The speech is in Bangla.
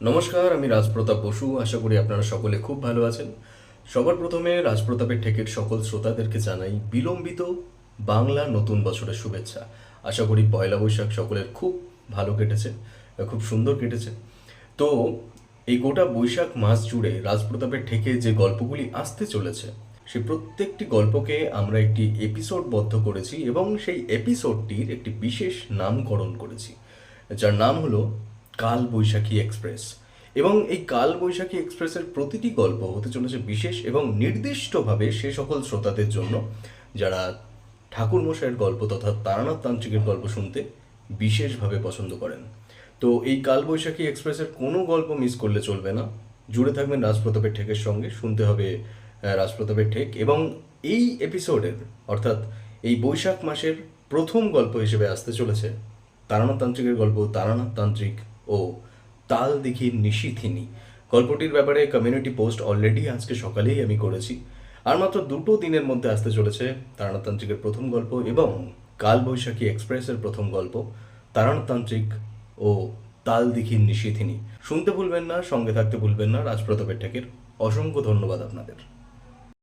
নমস্কার, আমি রাজপ্রতাপ বসু। আশা করি আপনারা সকলে খুব ভালো আছেন। সবার প্রথমে রাজপ্রতাপের ঠেকের সকল শ্রোতাদেরকে জানাই বিলম্বিত বাংলা নতুন বছরের শুভেচ্ছা। আশা করি পয়লা বৈশাখ সকলের খুব ভালো কেটেছে, খুব সুন্দর কেটেছে। তো এই গোটা বৈশাখ মাস জুড়ে রাজপ্রতাপের ঠেকে যে গল্পগুলি আসতে চলেছে, সে প্রত্যেকটি গল্পকে আমরা একটি এপিসোডবদ্ধ করেছি এবং সেই এপিসোডটির একটি বিশেষ নামকরণ করেছি, যার নাম হলো কাল বৈশাখী এক্সপ্রেস। এবং এই কাল বৈশাখী এক্সপ্রেসের প্রতিটি গল্প হতে চলেছে বিশেষ এবং নির্দিষ্টভাবে সে সকল শ্রোতাদের জন্য যারা ঠাকুরমশাইয়ের গল্প তথা তারানাথ তান্ত্রিকের গল্প শুনতে বিশেষভাবে পছন্দ করেন। তো এই কালবৈশাখী এক্সপ্রেসের কোনো গল্প মিস করলে চলবে না। জুড়ে থাকবেন রাজপ্রতাপের ঠেকের সঙ্গে, শুনতে হবে রাজপ্রতাপের ঠেক। এবং এই এপিসোডের অর্থাৎ এই বৈশাখ মাসের প্রথম গল্প হিসেবে আসতে চলেছে তারানাথ তান্ত্রিকের গল্প তারানাথ তান্ত্রিক ও তাল দিঘির নিশীথিনী। গল্পটির ব্যাপারে কমিউনিটি পোস্ট অলরেডি আজকে সকালেই আমি করেছি। আর মাত্র 2 দিনের মধ্যে আসতে চলেছে তারানাথ তান্ত্রিকের প্রথম গল্প এবং কালবৈশাখী এক্সপ্রেসের প্রথম গল্প তারানাথ তান্ত্রিক ও তাল দিঘির নিশীথিনী। শুনতে ভুলবেন না, সঙ্গে থাকতে ভুলবেন না। রাজপ্রতাপের ঠেকের অসংখ্য ধন্যবাদ আপনাদের।